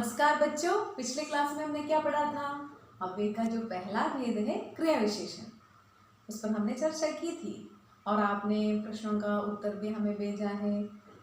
नमस्कार बच्चों, पिछले क्लास में हमने क्या पढ़ा था। अव्यय का जो पहला भेद है क्रिया विशेषण, उस पर हमने चर्चा की थी और आपने प्रश्नों का उत्तर भी हमें भेजा है।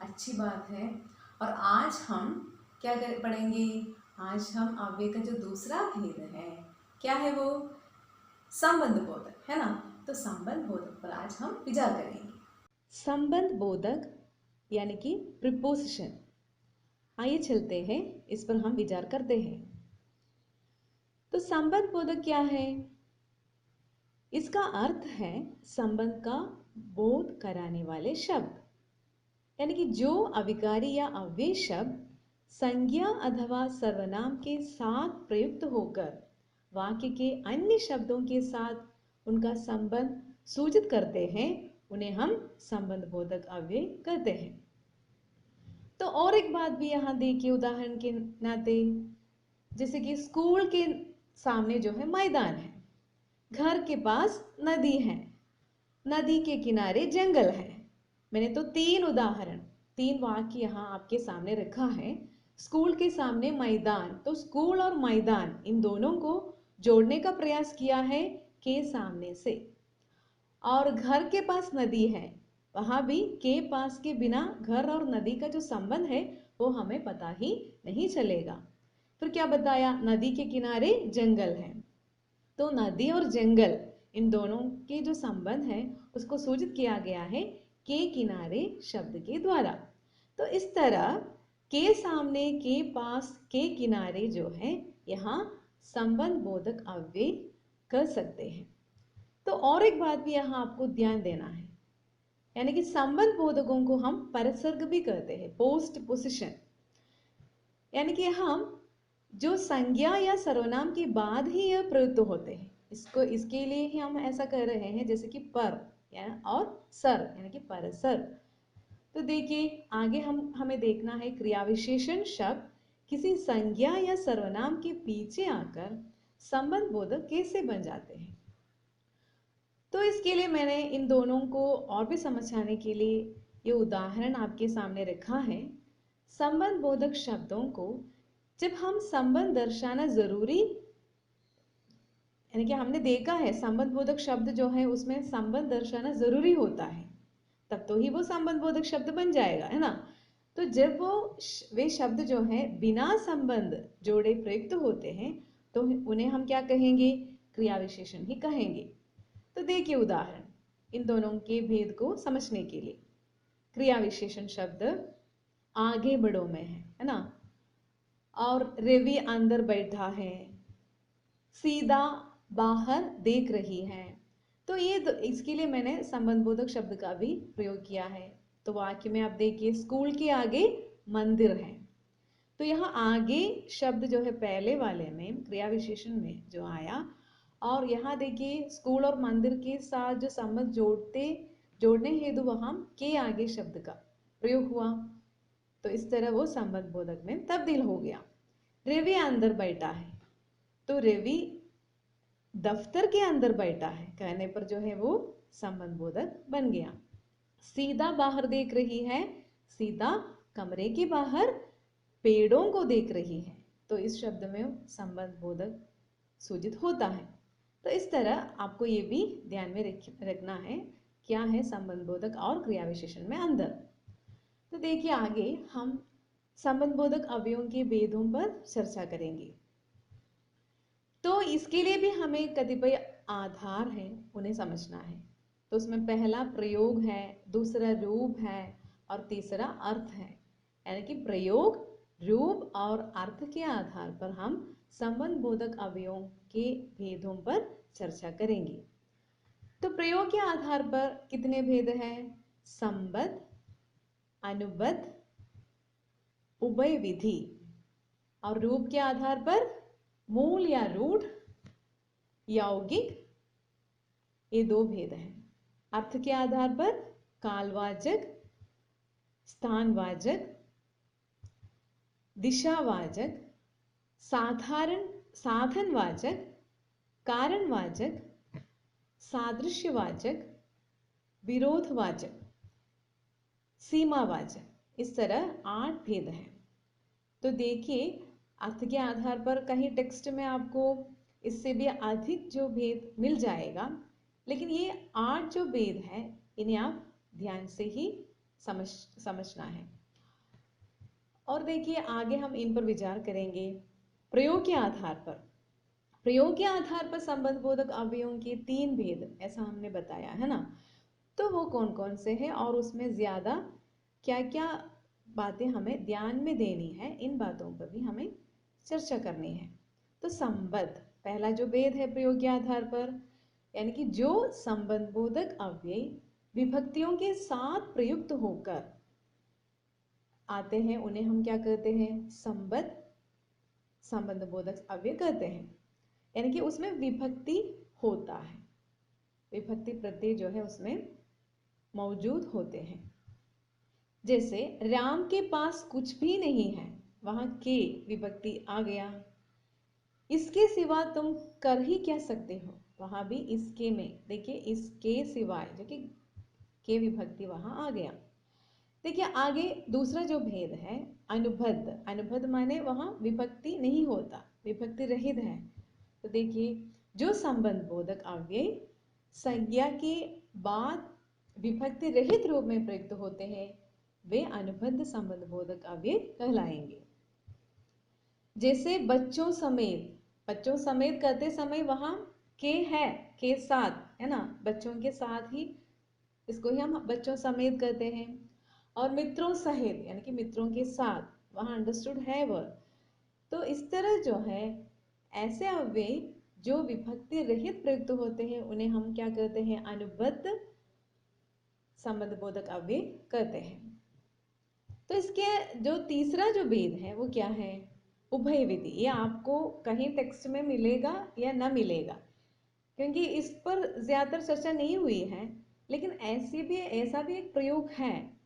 अच्छी बात है। और आज हम क्या पढ़ेंगे। आज हम अव्यय का जो दूसरा भेद है, क्या है वो, संबंध बोधक, है ना। तो संबंध बोधक पर आज हम विचार करेंगे। संबंध बोधक यानी कि प्रीपोजिशन, आइए चलते हैं, इस पर हम विचार करते हैं। तो संबंध बोधक क्या है? इसका अर्थ है संबंध का बोध कराने वाले शब्द, यानी कि जो अविकारी या अव्यय शब्द संज्ञा अथवा सर्वनाम के साथ प्रयुक्त होकर वाक्य के अन्य शब्दों के साथ उनका संबंध सूचित करते हैं, उन्हें हम संबंध बोधक अव्यय कहते हैं। तो और एक बात भी यहाँ देखिए उदाहरण के नाते, जैसे कि स्कूल के सामने जो है मैदान है, घर के पास नदी है, नदी के किनारे जंगल है। मैंने तो तीन वाक्य यहाँ आपके सामने रखा है। स्कूल के सामने मैदान, तो स्कूल और मैदान इन दोनों को जोड़ने का प्रयास किया है के सामने से। और घर के पास नदी है, वहां भी के पास के बिना घर और नदी का जो संबंध है वो हमें पता ही नहीं चलेगा। फिर क्या बताया, नदी के किनारे जंगल है, तो नदी और जंगल इन दोनों के जो संबंध है उसको सूचित किया गया है के किनारे शब्द के द्वारा। तो इस तरह के सामने, के पास, के किनारे जो है यहाँ संबंध बोधक अव्यय कर सकते हैं। तो और एक बात भी यहाँ आपको ध्यान देना है, यानी कि संबंध बोधकों को हम परसर्ग भी कहते हैं, पोस्ट पोजिशन, यानी कि हम जो संज्ञा या सर्वनाम के बाद ही यह प्रयुक्त होते हैं, इसको इसके लिए ही हम ऐसा कर रहे हैं, जैसे कि पर और सर यानी कि परसर। तो देखिए आगे हमें देखना है क्रिया विशेषण शब्द किसी संज्ञा या सर्वनाम के पीछे आकर संबंध बोधक कैसे बन जाते हैं। तो इसके लिए मैंने इन दोनों को और भी समझाने के लिए ये उदाहरण आपके सामने रखा है। संबंध बोधक शब्दों को जब हम संबंध दर्शाना जरूरी, यानी कि हमने देखा है संबंध बोधक शब्द जो है उसमें संबंध दर्शाना जरूरी होता है, तब तो ही वो संबंध बोधक शब्द बन जाएगा, है ना। तो जब वे शब्द जो है बिना संबंध जोड़े प्रयुक्त होते हैं तो उन्हें हम क्या कहेंगे, क्रिया विशेषण ही कहेंगे। तो देखिए उदाहरण इन दोनों के भेद को समझने के लिए। क्रिया विशेषण शब्द आगे बढ़ो में है ना, और रवि अंदर बैठा है, सीधा बाहर देख रही है। तो ये इसके लिए मैंने संबंध बोधक शब्द का भी प्रयोग किया है। तो वाक्य में आप देखिए स्कूल के आगे मंदिर है, तो यहाँ आगे शब्द जो है पहले वाले में क्रिया विशेषण में जो आया, और यहाँ देखिए स्कूल और मंदिर के साथ जो संबंध जोड़ने हेतु वहां के आगे शब्द का प्रयोग हुआ, तो इस तरह वो संबंध बोधक में तब्दील हो गया। रवि अंदर बैठा है, तो रवि दफ्तर के अंदर बैठा है कहने पर जो है वो संबंध बोधक बन गया। सीधा बाहर देख रही है, सीधा कमरे के बाहर पेड़ों को देख रही है, तो इस शब्द में संबंध बोधक सूचित होता है। तो इस तरह आपको ये भी ध्यान में रखना है क्या है संबंध बोधक और क्रिया विशेषण में अंतर। तो देखिए आगे हम संबंध बोधक अवयवों के भेदों पर चर्चा करेंगे। तो इसके लिए भी हमें कतिपय आधार हैं, उन्हें समझना है। तो उसमें पहला प्रयोग है, दूसरा रूप है और तीसरा अर्थ है, यानी कि प्रयोग, रूप और अर्थ के आधार पर हम संबंध बोधक अवयवों के भेदों पर चर्चा करेंगे। तो प्रयोग के आधार पर कितने भेद हैं? संबद्ध, अनुबद्ध, उभय विधि। और रूप के आधार पर मूल या रूढ़, यौगिक, ये दो भेद हैं। अर्थ के आधार पर कालवाचक, स्थानवाचक, दिशावाचक, साधनवाचक, कारणवाचक, सादृश्यवाचक, विरोधवाचक, सीमावाचक, इस तरह 8 भेद हैं। तो देखिए अर्थ के आधार पर कहीं टेक्स्ट में आपको इससे भी अधिक जो भेद मिल जाएगा, लेकिन ये 8 जो भेद है इन्हें आप ध्यान से ही समझना है। और देखिए आगे हम इन पर विचार करेंगे। प्रयोग के आधार पर, प्रयोग के आधार पर संबंध बोधक अवयवों के 3 भेद ऐसा हमने बताया है ना। तो वो कौन कौन से हैं और उसमें ज्यादा क्या क्या बातें हमें ध्यान में देनी है, इन बातों पर भी हमें चर्चा करनी है। तो संबंध पहला जो भेद है प्रयोग के आधार पर, यानी कि जो संबंध बोधक अव्यय विभक्तियों के साथ प्रयुक्त होकर आते हैं उन्हें हम क्या कहते हैं, संबंध बोधक अव्यय कहते हैं। यानी कि उसमें विभक्ति होता है, विभक्ति प्रत्यय जो है उसमें मौजूद होते हैं। जैसे राम के पास कुछ भी नहीं है, वहां के विभक्ति आ गया। इसके सिवा तुम कर ही क्या सकते हो, वहां भी इसके में देखिए इसके सिवाय जो कि के विभक्ति वहां आ गया। देखिए आगे दूसरा जो भेद है अनुबद्ध, अनुबद्ध माने वहां विभक्ति नहीं होता, विभक्ति रहित है। तो देखिए जो संबंध बोधक अव्यय संज्ञा के बाद विभक्ति रहित रूप में प्रयुक्त होते हैं वे अनुबद्ध संबंध बोधक अव्यय कहलाएंगे। जैसे बच्चों समेत, बच्चों समेत कहते समय वहां के है, के साथ है ना, बच्चों के साथ ही, इसको ही हम बच्चों समेत कहते हैं। और मित्रों सहित यानी कि मित्रों के साथ, वहां अंडरस्टूड है वह। तो इस तरह जो है ऐसे अव्यय जो विभक्ति रहित प्रयुक्त होते हैं उन्हें हम क्या कहते हैं, अनुबद्ध संबंध बोधक अव्यय कहते हैं। तो इसके जो तीसरा जो भेद है वो क्या है, उभय विधि। ये आपको कहीं टेक्स्ट में मिलेगा या ना मिलेगा, क्योंकि इस पर ज्यादातर चर्चा नहीं हुई है, लेकिन ऐसा भी एक प्रयोग है,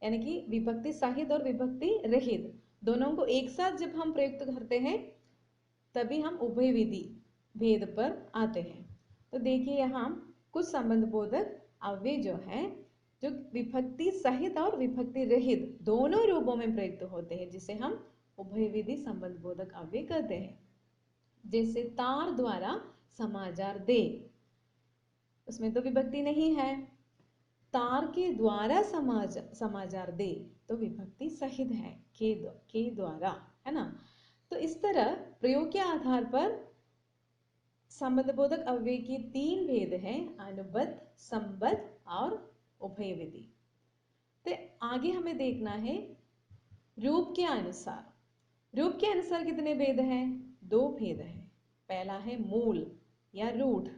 यानी कि विभक्ति सहित और विभक्ति रहित दोनों को एक साथ जब हम प्रयुक्त करते हैं तभी हम उभय विधि भेद पर आते हैं। तो देखिए यहाँ कुछ संबंध बोधक अव्यय जो है जो विभक्ति सहित और विभक्ति रहित दोनों रूपों में प्रयुक्त होते हैं जिसे हम उभय विधि संबंध बोधक अव्यय कहते हैं। जैसे तार द्वारा समाचार दे, उसमें तो विभक्ति नहीं है। तार के द्वारा समाचार दे तो विभक्ति सहित है, के द्वारा, है ना। तो इस तरह प्रयोग के आधार पर संबंध बोधक अव्यय के 3 भेद हैं, अनुबद्ध, संबद्ध और उभय विधि। तो आगे हमें देखना है रूप के अनुसार। रूप के अनुसार कितने भेद हैं, 2 भेद हैं। पहला है मूल या रूट,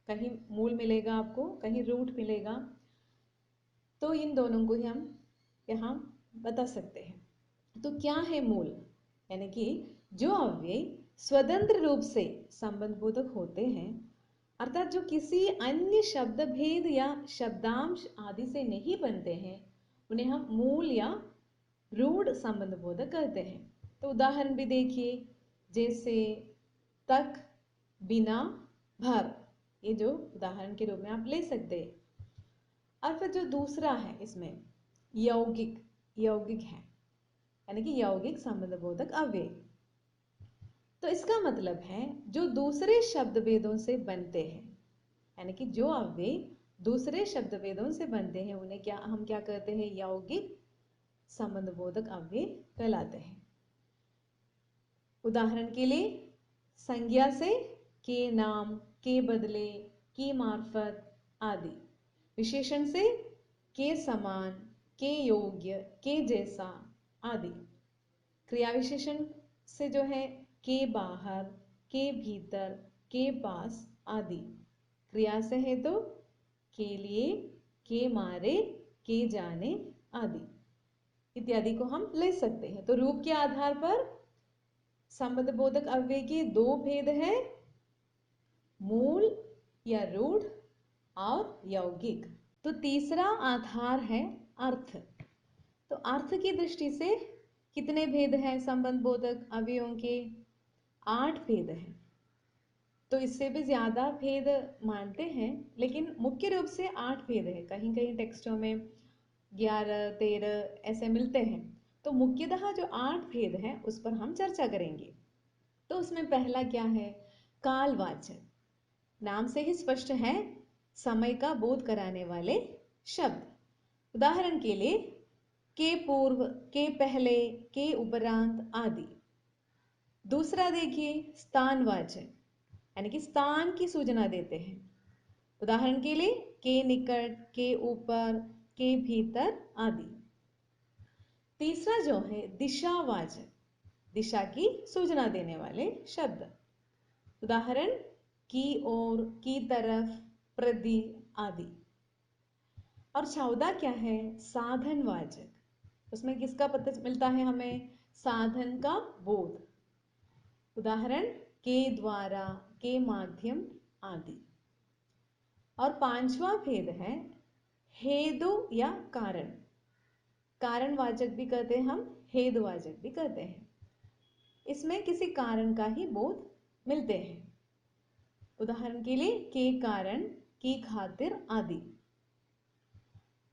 कहीं मूल मिलेगा आपको, कहीं रूट मिलेगा। तो इन दोनों को ही हम यहाँ बता सकते हैं। तो क्या है मूल, यानी कि जो अव्यय स्वतंत्र रूप से संबंध बोधक होते हैं, अर्थात जो किसी अन्य शब्द भेद या शब्दांश आदि से नहीं बनते हैं, उन्हें हम मूल या रूढ़ संबंध बोधक कहते हैं। तो उदाहरण भी देखिए, जैसे तक, बिना, भर, ये जो उदाहरण के रूप में आप ले सकते हैं। और फिर जो दूसरा है इसमें यौगिक, यौगिक है, यानी कि यौगिक संबंध बोधक अव्यय। तो इसका मतलब है जो दूसरे शब्द भेदों से बनते हैं, यानी कि जो अव्यय दूसरे शब्द भेदों से बनते हैं उन्हें हम क्या कहते हैं, यौगिक संबंध बोधक अव्यय कहलाते हैं। उदाहरण के लिए संज्ञा से के नाम, के बदले, की मार्फत आदि। विशेषण से के समान, के योग्य, के जैसा आदि। क्रिया विशेषण से जो है के बाहर, के भीतर, के पास आदि। क्रिया से है तो के लिए, के मारे, के जाने आदि इत्यादि को हम ले सकते हैं। तो रूप के आधार पर संबंध बोधक अव्यय के 2 भेद हैं, मूल या रूढ़ और यौगिक। तो तीसरा आधार है अर्थ। तो अर्थ की दृष्टि से कितने भेद हैं संबंध बोधक अवयवों के, 8 भेद हैं। तो इससे भी ज्यादा भेद मानते हैं, लेकिन मुख्य रूप से 8 भेद है। कहीं कहीं टेक्स्टों में 11, 13 ऐसे मिलते हैं। तो मुख्यतः जो 8 भेद हैं उस पर हम चर्चा करेंगे। तो उसमें पहला क्या है? कालवाचक। नाम से ही स्पष्ट है, समय का बोध कराने वाले शब्द। उदाहरण के लिए के पूर्व, के पहले, के उपरांत आदि। दूसरा देखिए स्थानवाचक, यानी कि स्थान की सूचना देते हैं। उदाहरण के लिए के निकट, के ऊपर, के भीतर आदि। तीसरा जो है दिशावाचक, दिशा की सूचना देने वाले शब्द। उदाहरण की ओर, की तरफ, प्रति आदि। और चौथा क्या है? साधनवाचक। उसमें किसका पता मिलता है हमें? साधन का बोध। उदाहरण के द्वारा, के माध्यम आदि। और पांचवा भेद है हेतु या कारण। कारणवाचक भी कहते हैं हम, हेतुवाचक भी कहते हैं। इसमें किसी कारण का ही बोध मिलते हैं। उदाहरण के लिए के कारण, की खातिर आदि।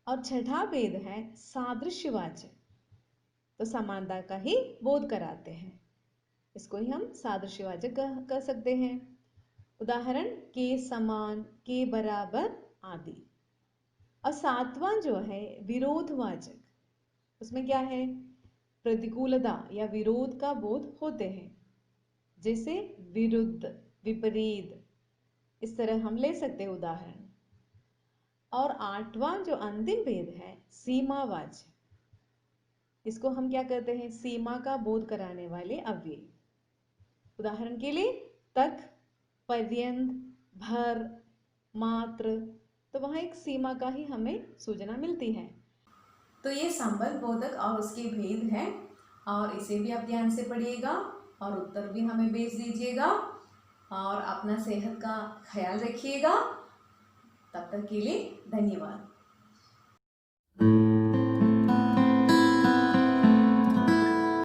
और छठा भेद है सादृश्यवाचक, तो समानता का ही बोध कराते हैं। इसको ही हम सादृश्यवाचक कह सकते हैं। उदाहरण के समान, के बराबर आदि। और सातवां जो है विरोधवाचक, उसमें क्या है? प्रतिकूलता या विरोध का बोध होते हैं, जैसे विरुद्ध, विपरीत, इस तरह हम ले सकते हैं उदाहरण। और आठवां जो अंतिम भेद है सीमावाचक, इसको हम क्या कहते हैं? सीमा का बोध कराने वाले अव्यय। उदाहरण के लिए तक, पर्यंत, भर, मात्र, तो वहां एक सीमा का ही हमें सूचना मिलती है। तो ये संबंध बोधक और उसके भेद हैं, और इसे भी आप ध्यान से पढ़िएगा और उत्तर भी हमें भेज दीजिएगा। और अपना सेहत का ख्याल रखिएगा। तब तक के लिए धन्यवाद।